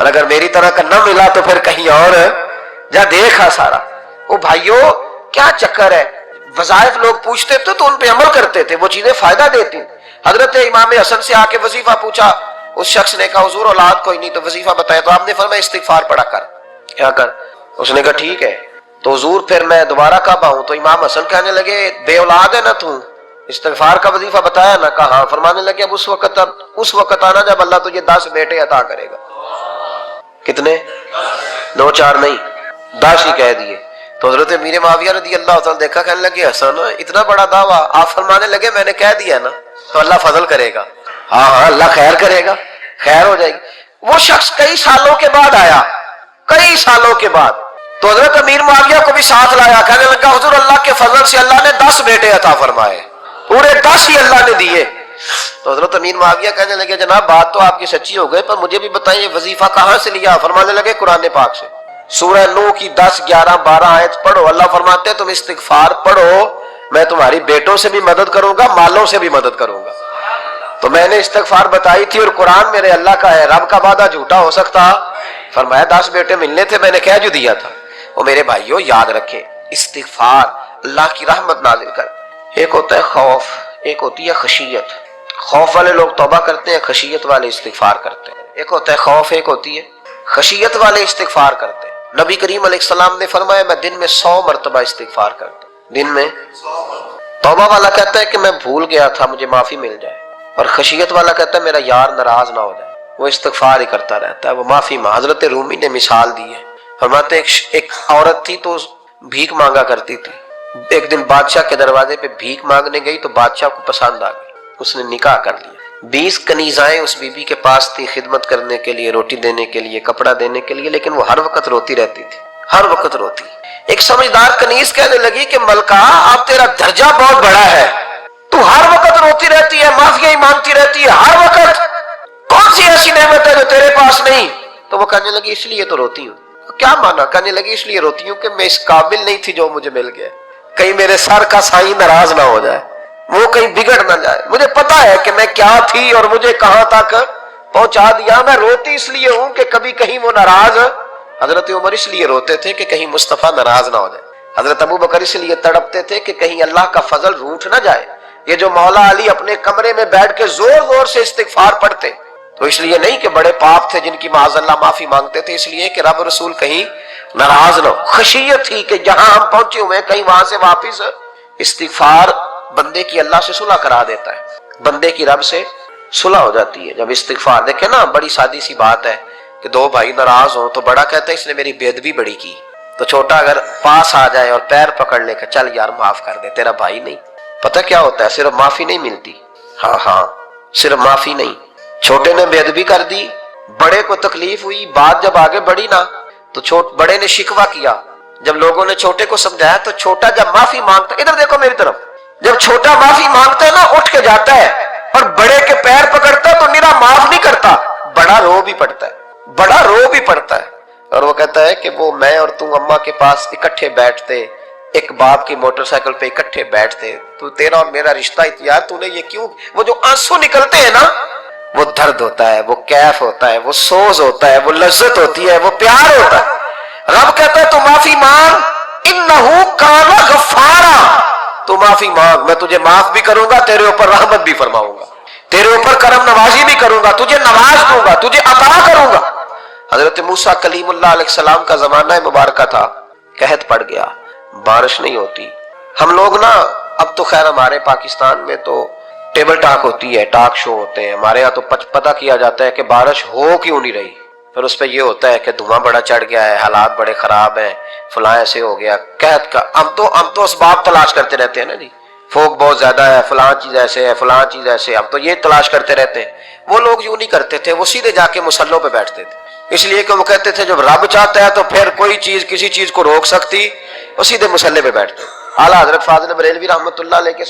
اور اگر میری طرح کا نہ ملا تو پھر کہیں اور جا دیکھا سارا۔ وہ بھائیوں کیا چکر ہے، وظائف لوگ پوچھتے تھے تو ان پہ عمل کرتے تھے، وہ چیزیں فائدہ دیتی۔ حضرت امام حسن سے آ کے وظیفہ پوچھا، اس شخص نے کہا حضور اولاد کوئی نہیں تو وظیفہ بتایا، تو آپ نے فرمایا استغفار پڑھا کر۔ کیا کر؟ اس نے کہا ٹھیک ہے۔ تو حضور پھر میں دوبارہ کب آؤں؟ تو امام حسن کہنے لگے بے اولاد ہے نا تو، استغفار کا وظیفہ بتایا نا؟ کہا ہاں۔ فرمانے لگے اب اس وقت آنا جب اللہ تجھے 10 بیٹے عطا کرے گا۔ کتنے؟ 2 4 نہیں، 10 ہی کہہ دیے۔ تو حضرت امیر معاویہ رضی اللہ تعالیٰ دیکھا، کہنے لگے حسن اتنا بڑا دعویٰ؟ آپ فرمانے لگے میں نے کہہ دیا نا تو اللہ فضل کرے گا۔ ہاں ہاں اللہ خیر کرے گا، خیر ہو جائے گی۔ وہ شخص کئی سالوں کے بعد آیا، کئی سالوں کے بعد، تو حضرت امیر معاویہ کو بھی ساتھ لایا، کہنے لگا حضور اللہ کے فضل سے اللہ نے 10 بیٹے عطا فرمائے، پورے 10 ہی اللہ نے دیے۔ تو حضرت امیر معاویہ کہنے لگے جناب بات تو آپ کی سچی ہو گئی، پر مجھے بھی بتائیے وظیفہ کہاں سے لیا؟ فرمانے لگے قرآن پاک سے، سورہ نوح کی 10 11 12 آیت پڑھو۔ اللہ فرماتے ہیں تم استغفار پڑھو، میں تمہاری بیٹوں سے بھی مدد کروں گا، مالوں سے بھی مدد کروں گا۔ تو میں نے استغفار بتائی تھی اور قرآن میرے اللہ کا ہے، رب کا وعدہ جھوٹا ہو سکتا؟ فرمایا 10 بیٹے ملنے تھے، میں نے کہہ جو دیا تھا۔ وہ میرے بھائیوں یاد رکھیں، استغفار اللہ کی رحمت نازل کر۔ ایک ہوتا ہے خوف، ایک ہوتی ہے خشیت۔ خوف والے لوگ توبہ کرتے ہیں، خشیت والے استغفار کرتے ہیں۔ ایک ہوتا ہے خوف، ایک ہوتی ہے خشیت والے استغفار کرتے ہیں۔ نبی کریم علیہ السلام نے فرمایا میں دن میں 100 مرتبہ استغفار کرتا ہوں، دن میں۔ توبہ والا کہتا ہے کہ میں بھول گیا تھا مجھے معافی مل جائے، اور خشیت والا کہتا ہے میرا یار ناراض نہ ہو جائے، وہ استغفار ہی کرتا رہتا ہے، وہ معافی حضرت رومی نے مثال دی ہے، فرماتے ہیں ایک عورت تھی تو بھیک مانگا کرتی تھی، ایک دن بادشاہ کے دروازے پہ بھیک مانگنے گئی تو بادشاہ کو پسند آ گئی، اس نے نکاح کر لیا۔ 20 کنیزائیں اس بی بی کے پاس تھی خدمت کرنے کے لیے، روٹی دینے کے لیے، کپڑا دینے کے لیے، لیکن وہ ہر وقت روتی رہتی تھی، ہر وقت روتی۔ ایک سمجھدار کنیز کہنے لگی کہ ملکہ اب تیرا درجہ بہت بڑا ہے، تو ہر وقت روتی رہتی ہے، معافیاں ہی مانگتی رہتی ہے ہر وقت، کون سی ایسی نعمت ہے جو تیرے پاس نہیں؟ تو وہ کہنے لگی اس لیے تو روتی ہوں۔ کیا مانا؟ کہنے لگی اس لیے روتی ہوں کہ میں اس قابل نہیں تھی جو مجھے مل گیا، کہیں میرے سر کا سائیں ناراض نہ ہو جائے، وہ کہیں بگڑ نہ جائے، مجھے پتا ہے کہ میں کیا تھی اور مجھے کہاں تک پہنچا دیا، میں روتی اس لیے ہوں کہ کبھی کہیں وہ ناراض۔ حضرت عمر اس لیے روتے تھے کہ کہیں مصطفیٰ ناراض نہ ہو جائے، حضرت ابو بکر اس لیے تڑپتے تھے کہ کہیں اللہ کا فضل روٹھ نہ جائے۔ یہ جو مولا علی اپنے کمرے میں بیٹھ کے زور زور سے استغفار پڑھتے تو اس لیے نہیں کہ بڑے پاپ تھے جن کی معاذ اللہ معافی مانگتے تھے، اس لیے کہ رب رسول کہیں ناراض نہ ہو۔ خشیت تھی کہ جہاں ہم پہنچے ہوئے کہیں وہاں سے واپس۔ استغفار بندے کی اللہ سے صلح کرا دیتا ہے، بندے کی رب سے صلح ہو جاتی ہے جب استغفار۔ دیکھیں نا بڑی سادی سی بات ہے کہ 2 بھائی ناراض ہوں تو بڑا کہتا ہے اس نے میری بے ادبی بڑی کی، تو چھوٹا اگر پاس آ جائے اور پیر پکڑ لے کہ چل یار معاف کر دے، تیرا بھائی نہیں۔ پتہ کیا ہوتا ہے؟ صرف معافی نہیں ملتی، ہاں صرف معافی نہیں، چھوٹے نے بے ادبی کر دی، بڑے کو تکلیف ہوئی، بات جب آگے بڑھی نا تو بڑے نے شکوہ کیا، جب لوگوں نے چھوٹے کو سمجھایا تو چھوٹا جب معافی مانگتا، ادھر دیکھو میری طرف، جب چھوٹا معافی مانگتا ہے نا اٹھ کے جاتا ہے اور بڑے کے پیر پکڑتا ہے تو میرا معاف نہیں کرتا، بڑا رو بھی پڑتا ہے، بڑا رو بھی پڑتا ہے، اور وہ کہتا ہے کہ وہ میں اور تم اماں کے پاس اکٹھے بیٹھتے، ایک باپ کی موٹر سائیکل پہ اکٹھے بیٹھتے، تو تیرا اور میرا رشتہ یار تو نے یہ کیوں؟ وہ جو آنسو نکلتے ہیں نا وہ درد ہوتا ہے، وہ کیف ہوتا ہے، وہ سوز ہوتا ہے، وہ لذت ہوتی ہے، وہ پیار ہوتا ہے۔ رب کہتا ہے تو معافی مانگ، انہو کان غفارا، تو معافی مانگ، میں تجھے معاف بھی کروں گا، تیرے اوپر رحمت بھی فرماؤں گا، تیرے اوپر کرم نوازی بھی کروں گا، تجھے نواز دوں گا، تجھے عطا کروں گا۔ حضرت موسیٰ کلیم اللہ علیہ السلام کا زمانہ مبارکہ تھا، قحط پڑ گیا، بارش نہیں ہوتی۔ ہم لوگ نا اب تو خیر ہمارے پاکستان میں تو ٹیبل ٹاک ہوتی ہے، ٹاک شو ہوتے ہیں، ہمارے یہاں تو پتہ کیا جاتا ہے کہ بارش ہو کیوں نہیں رہی، پھر اس پہ یہ ہوتا ہے کہ دھواں بڑا چڑھ گیا ہے، حالات بڑے خراب ہیں، فلاں ایسے ہو گیا قحط کا۔ ہم تو اسباب تلاش کرتے رہتے ہیں نا جی، فوق بہت زیادہ ہے، فلاں چیز ایسے ہے، فلاں چیز ایسے، ہم تو یہ تلاش کرتے رہتے ہیں۔ وہ لوگ یوں نہیں کرتے تھے، وہ سیدھے جا کے مسلوں پہ بیٹھتے تھے، اس لیے کہ وہ کہتے تھے جب رب چاہتا ہے تو پھر کوئی چیز کسی چیز کو روک سکتی، وہ سیدھے مسلے پہ بیٹھتے۔ اعلیٰ حضرت فاضل بریلوی رحمۃ اللہ علیہ کے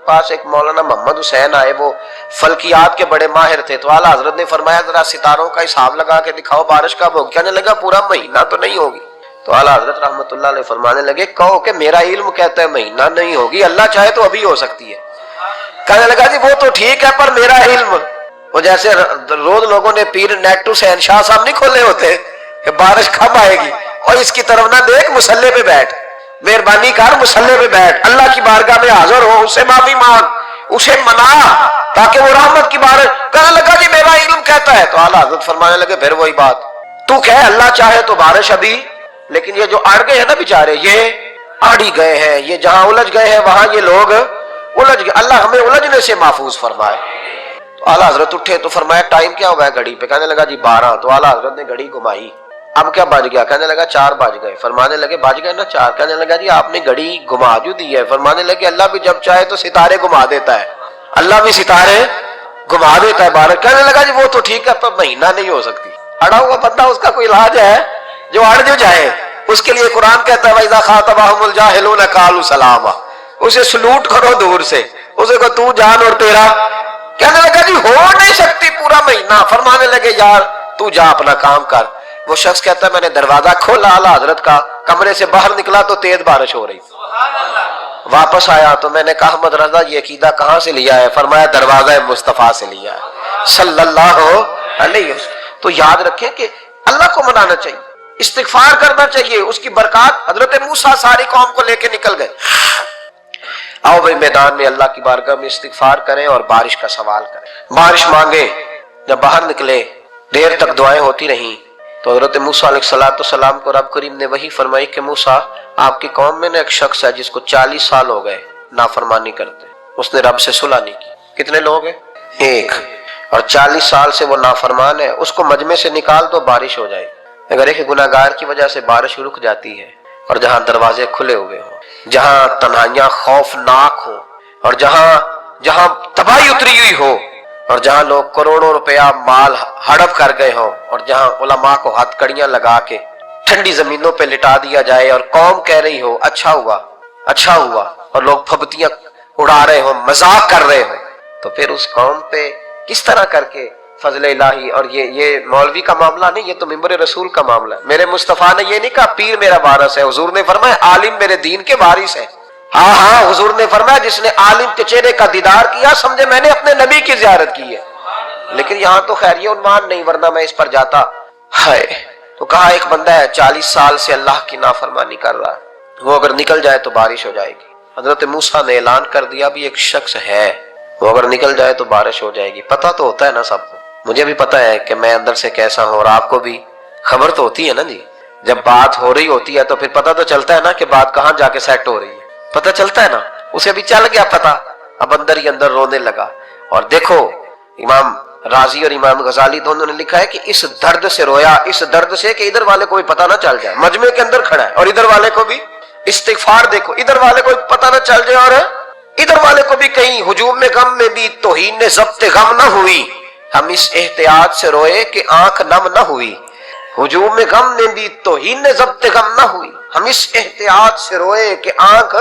پاس ایک مولانا محمد حسین آئے، وہ فلکیات کے بڑے ماہر تھے، تو اعلیٰ حضرت نے فرمایا ذرا ستاروں کا حساب لگا کے دکھاؤ بارش کب ہوگی؟ کہنے لگا پورا مہینہ تو نہیں ہوگی۔ تو اعلیٰ حضرت رحمۃ اللہ علیہ فرمانے لگے کہو کہ میرا علم کہتا ہے مہینہ نہیں ہوگی، اللہ چاہے تو ابھی ہو سکتی ہے۔ کہنے لگا جی وہ تو ٹھیک ہے پر میرا علم، وہ جیسے روز لوگوں نے پیر نیٹو شہنشاہ صاحب نہیں کھولے ہوتے کہ بارش کب آئے گی، اور اس کی طرف نہ دیکھ، مصلے پہ بیٹھ، مہربانی کر مصلے پہ بیٹھ، اللہ کی بارگاہ میں حاضر ہو، اس سے معافی مانگ، اسے منا تاکہ وہ رحمت کی بارش۔ کہنے لگا جی میرا علم کہتا ہے، تو اعلیٰ حضرت فرمانے لگے پھر وہی بات، تو کہے اللہ چاہے تو بارش ابھی، لیکن یہ جو اڑ گئے ہیں نا بیچارے، یہ اڑ ہی گئے ہیں، یہ جہاں الجھ گئے ہیں وہاں یہ لوگ الجھ گئے، اللہ ہمیں الجھنے سے محفوظ فرمائے۔ تو اعلیٰ حضرت اٹھے تو فرمایا ٹائم کیا ہوا ہے گھڑی پہ؟ کہنے لگا جی 12۔ تو اعلیٰ حضرت نے گھڑی گھمائی، اب کیا بج گیا؟ کہنے لگا 4 بج گئے۔ فرمانے لگے بج گئے نا 4؟ کہنے لگا جی آپ نے گھڑی گھما جو دی ہے۔ فرمانے لگے اللہ بھی جب چاہے تو ستارے گھما دیتا ہے، اللہ بھی ستارے گھما دیتا ہے بارش۔ کہنے لگا جی وہ تو ٹھیک ہے پر مہینہ نہیں ہو سکتی، اڑا ہوا بندہ اس کا کوئی علاج ہے جو اڑ جو جائے، اس کے لیے قرآن کہتا ہے وَإِذَا خَاطَبَهُمُ الْجَاهِلُونَ قَالُوا سَلَامًا، اسے سلوٹ کرو دور سے، اسے کو تو جان اور تیرا۔ کہنے لگا جی ہو نہیں سکتی پورا مہینہ۔ فرمانے لگے یار تو جا اپنا کام کر۔ وہ شخص کہتا ہے میں نے دروازہ کھولا اعلیٰ حضرت کا، کمرے سے باہر نکلا تو تیز بارش ہو رہی، واپس آیا تو میں نے کہا احمد رضا یہ عقیدہ کہاں سے لیا ہے؟ فرمایا دروازہ مصطفیٰ سے لیا ہے صلی اللہ علیہ وسلم۔ تو یاد رکھیں کہ اللہ کو منانا چاہیے، استغفار کرنا چاہیے، اس کی برکات۔ حضرت موسیٰ ساری قوم کو لے کے نکل گئے، آؤ بھائی میدان میں اللہ کی بارگاہ میں استغفار کریں اور بارش کا سوال کریں، بارش مانگیں۔ جب باہر نکلے دیر تک دعائیں ہوتی رہیں تو حضرت موسیٰ علیہ السلام کو رب کریم نے وحی فرمائی کہ موسیٰ آپ کی قوم میں نے ایک شخص ہے جس کو 40 سال ہو گئے نافرمانی کرتے، اس نے رب سے صلح نہیں کی۔ کتنے لوگ ہیں؟ ایک، اور 40 سال سے وہ نافرمان ہے، اس کو مجمع سے نکال تو بارش ہو جائے۔ اگر ایک گناہگار کی وجہ سے بارش رک جاتی ہے اور جہاں دروازے کھلے ہوئے ہوں، جہاں تنہائیاں خوفناک ہو، اور جہاں تباہی اتری ہوئی ہو، اور جہاں لوگ کروڑوں روپیہ مال ہڑپ کر گئے ہوں، اور جہاں علماء کو ہتھ کڑیاں لگا کے ٹھنڈی زمینوں پہ لٹا دیا جائے اور قوم کہہ رہی ہو اچھا ہوا اچھا ہوا، اور لوگ پھبتیاں اڑا رہے ہوں، مذاق کر رہے ہوں، تو پھر اس قوم پہ کس طرح کر کے فضل الہی۔ اور یہ مولوی کا معاملہ نہیں، یہ تو ممبر رسول کا معاملہ ہے۔ میرے مصطفیٰ نے یہ نہیں کہا پیر میرا وارث ہے، حضور نے فرمایا عالم میرے دین کے وارث ہے۔ ہاں حضور نے فرمایا جس نے عالم کے چہرے کا دیدار کیا سمجھے میں نے اپنے نبی کی زیارت کی ہے۔ لیکن یہاں تو خیر یہ عنوان نہیں، ورنہ میں اس پر جاتا ہے۔ تو کہا ایک بندہ ہے 40 سال سے اللہ کی نافرمانی کر رہا ہے، وہ اگر نکل جائے تو بارش ہو جائے گی۔ حضرت موسیٰ نے اعلان کر دیا بھی ایک شخص ہے وہ اگر نکل جائے تو بارش ہو جائے گی۔ پتہ تو ہوتا ہے نا سب کو، مجھے بھی پتہ ہے کہ میں اندر سے کیسا ہوں، اور آپ کو بھی خبر تو ہوتی ہے نا جی۔ جب بات ہو رہی ہوتی ہے تو پھر پتہ تو چلتا ہے نا کہ بات کہاں جا کے سیٹ ہو رہی ہے، پتہ چلتا ہے نا۔ اسے بھی چل گیا پتہ، اب اندر ہی اندر رونے لگا۔ اور دیکھو امام رازی اور امام غزالی دونوں نے لکھا ہے کہ اس درد سے رویا، اس درد سے کہ ادھر والے کو بھی پتہ نہ چل جائے، مجمع کے اندر کھڑا ہے اور ادھر والے کو بھی استغفار، دیکھو ادھر والے کو پتہ نہ چل جائے اور ادھر والے کو بھی کہیں ہجوم میں غم میں بھی توہین ضبط غم نہ ہوئی، ہم اس احتیاط سے روئے کہ آنکھ نم نہ ہوئی۔ ہجوم میں غم میں بھی توہین ضبط غم نہ ہوئی، ہم اس احتیاط سے روئے کہ آنکھ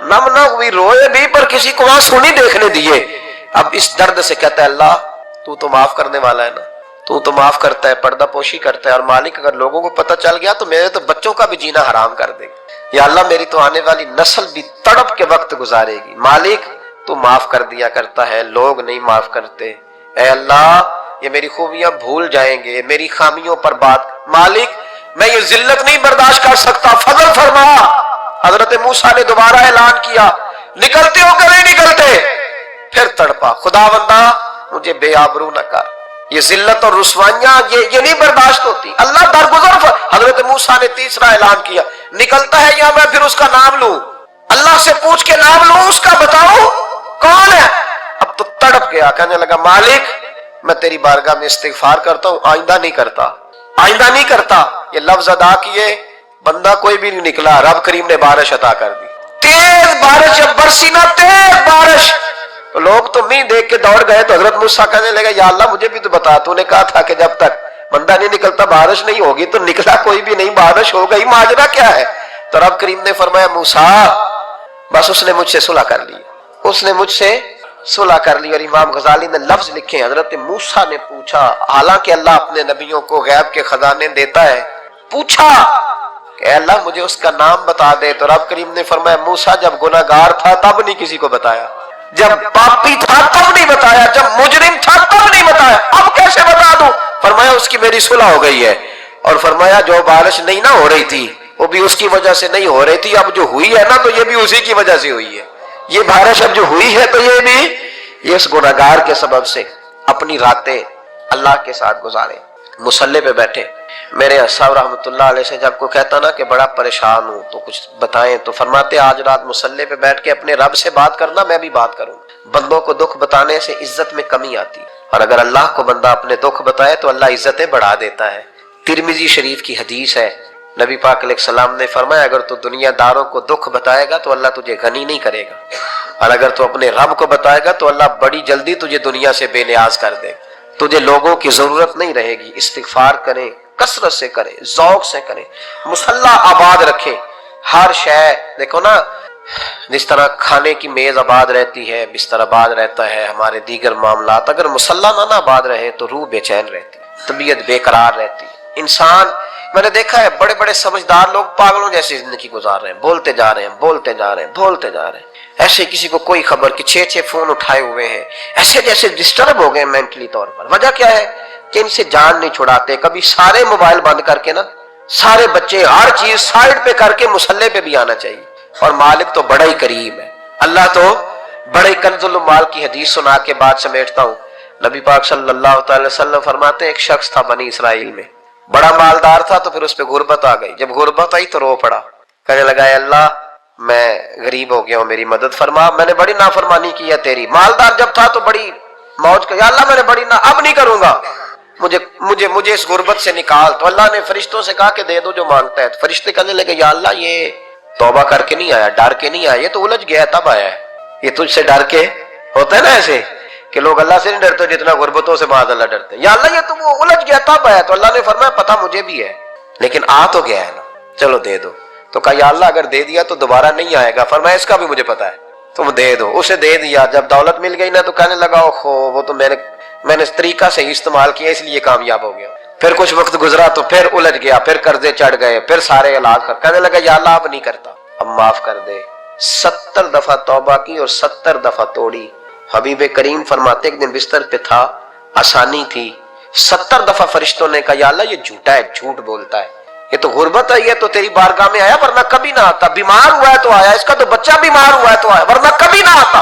نم نہ ہوئی، روئے بھی پر کسی کو آنسو نہیں دیکھنے دیے۔ اب اس درد سے کہتا ہے اللہ تو معاف کرنے والا ہے نا، تو معاف کرتا ہے، پردہ پوشی کرتا ہے، اور مالک اگر لوگوں کو پتہ چل گیا تو میرے تو بچوں کا بھی جینا حرام کر دے گا، یا اللہ میری تو آنے والی نسل بھی تڑپ کے وقت گزارے گی۔ مالک تو معاف کر دیا کرتا ہے، لوگ نہیں معاف کرتے، اے اللہ یہ میری خوبیاں بھول جائیں گے، میری خامیوں پر بات، مالک میں یہ ذلت نہیں برداشت کر سکتا، فضل فرما۔ حضرت موسیٰ نے دوبارہ اعلان کیا نکلتے ہو کہ نہیں نکلتے؟ پھر تڑپا خدا بندہ مجھے بے آبرو نہ کر، یہ ذلت اور رسوائیاں یہ نہیں برداشت ہوتی، اللہ درگزر۔ حضرت موسیٰ نے تیسرا اعلان کیا نکلتا ہے یا میں پھر اس کا نام لوں، اللہ سے پوچھ کے نام لوں اس کا، بتاؤ کون ہے؟ اب تو تڑپ گیا، کہنے لگا مالک میں تیری بارگاہ میں استغفار کرتا ہوں، آئندہ نہیں کرتا، آئندہ نہیں کرتا۔ یہ لفظ ادا کیے، بندہ کوئی بھی نہیں نکلا، رب کریم نے بارش عطا کر دی، تیز بارش، جب برسی نا تیز بارش، تو لوگ تو نہیں دیکھ کے دوڑ گئے۔ تو حضرت موسیٰ کہنے لگا یا اللہ مجھے بھی تو بتا، تو نے کہا تھا کہ جب تک بندہ نہیں نکلتا بارش نہیں ہوگی، تو نکلا کوئی بھی نہیں، بارش ہو گئی، ماجرا کیا ہے؟ تو رب کریم نے فرمایا موسیٰ بس اس نے مجھ سے صلح کر لی، اس نے مجھ سے صلح کر لی۔ اور امام غزالی نے لفظ لکھے حضرت موسیٰ نے پوچھا، حالانکہ اللہ اپنے نبیوں کو غیب کے خزانے دیتا ہے، پوچھا کہ اے اللہ مجھے اس کا نام بتا دے، تو رب کریم نے فرمایا موسیٰ جب گناہگار تھا تب نہیں کسی کو بتایا، جب پاپی تھا تب نہیں بتایا، جب مجرم تھا تب نہیں بتایا، اب کیسے بتا دوں؟ فرمایا اس کی میری صلح ہو گئی ہے، اور فرمایا جو بارش نہیں نہ ہو رہی تھی وہ بھی اس کی وجہ سے نہیں ہو رہی تھی، اب جو ہوئی ہے نا تو یہ بھی اسی کی وجہ سے ہوئی ہے، یہ بارش اب جو ہوئی ہے تو یہ بھی اس گناہگار کے سبب سے۔ اپنی راتیں اللہ کے ساتھ گزارے، مصلی پہ بیٹھے۔ میرے صاحب رحمۃ اللہ علیہ سے جب کوئی کہتا نا کہ بڑا پریشان ہوں تو کچھ بتائیں، تو فرماتے آج رات مصلی پہ بیٹھ کے اپنے رب سے بات کرنا، میں بھی بات کروں۔ بندوں کو دکھ بتانے سے عزت میں کمی آتی، اور اگر اللہ کو بندہ اپنے دکھ بتائے تو اللہ عزتیں بڑھا دیتا ہے۔ ترمذی شریف کی حدیث ہے، نبی پاک علیہ السلام نے فرمایا اگر تو دنیا داروں کو دکھ بتائے گا تو اللہ تجھے غنی نہیں کرے گا، اور اگر تو اپنے رب کو بتائے گا تو اللہ بڑی جلدی تجھے دنیا سے بے نیاز کر دے گا۔ تجھے لوگوں کی ضرورت نہیں رہے گی۔ استغفار کریں، کثرت سے کریں، ذوق سے کریں، مصلی آباد رکھیں۔ ہر شے دیکھو نا، جس طرح کھانے کی میز آباد رہتی ہے، بستر آباد رہتا ہے، ہمارے دیگر معاملات، اگر مصلی نہ آباد رہے تو روح بے چین رہتی، طبیعت بے قرار رہتی۔ انسان، میں نے دیکھا ہے بڑے بڑے سمجھدار لوگ پاگلوں جیسی زندگی گزار رہے ہیں، بولتے جا رہے ہیں، بولتے جا رہے ہیں، بولتے جا رہے ہیں، ایسے کسی کو کوئی خبر کہ 6 فون اٹھائے ہوئے ہیں، ایسے جیسے ڈسٹرب ہو گئے مینٹلی طور پر۔ وجہ کیا ہے کہ ان سے جان نہیں چھڑاتے۔ کبھی سارے موبائل بند کر کے نا، سارے بچے ہر چیز سائڈ پہ کر کے مصلی پہ بھی آنا چاہیے۔ اور مالک تو بڑا ہی کریم ہے، اللہ تو بڑے کنز المال کی حدیث سنا کے بات سمیٹتا ہوں۔ نبی پاک صلی اللہ تعالی وسلم فرماتے ہیں ایک شخص تھا بنی اسرائیل میں، بڑا مالدار تھا، تو پھر اس پہ غربت آ گئی۔ جب غربت آئی تو رو پڑا، کہنے لگا اے اللہ میں غریب ہو گیا ہوں، میری مدد فرما، میں نے بڑی نافرمانی کی ہے تیری۔ مالدار جب تھا تو بڑی موج کر، یا اللہ میں نے بڑی اب نہیں کروں گا، مجھے اس غربت سے نکال۔ تو اللہ نے فرشتوں سے کہا کہ دے دو جو مانگتا ہے۔ تو فرشتے کہنے لگے یا اللہ یہ توبہ کر کے نہیں آیا، ڈر کے نہیں آیا، یہ تو الجھ گیا تب آیا ہے، یہ تجھ سے ڈر کے ہوتا ہے نا ایسے کہ لوگ اللہ سے نہیں ڈرتے جتنا غربتوں سے معاذ اللہ ڈرتے ہیں۔ یا اللہ یہ تو وہ الجھ گیا تب آیا۔ تو اللہ نے فرمایا پتہ مجھے بھی ہے، لیکن آ تو گیا ہے نا، چلو دے دو۔ تو کہا یا اللہ اگر دے دیا تو دوبارہ نہیں آئے گا۔ فرمایا اس کا بھی مجھے پتا ہے، تم دے دو۔ اسے دے دیا۔ جب دولت مل گئی نا تو کہنے لگا اوہو وہ تو میں نے اس طریقہ سے استعمال کیا اس لیے کامیاب ہو گیا۔ پھر کچھ وقت گزرا تو پھر الجھ گیا، پھر قرضے چڑھ گئے، پھر سارے علاج کر، کہنے لگا یا اللہ اب نہیں کرتا، اب معاف کر دے۔ 70 دفعہ توبہ کی اور 70 دفعہ توڑی۔ حبیب کریم فرماتے ایک دن بستر پہ تھا، آسانی تھی، 70 دفعہ فرشتوں نے کہا یا اللہ یہ جھوٹا ہے، جھوٹ بولتا ہے، یہ تو غربت آئی ہے تو تیری بارگاہ میں آیا ورنہ کبھی نہ آتا، بیمار ہوا ہے تو آیا، اس کا تو بچہ بیمار ہوا ہے تو آیا ورنہ کبھی نہ آتا۔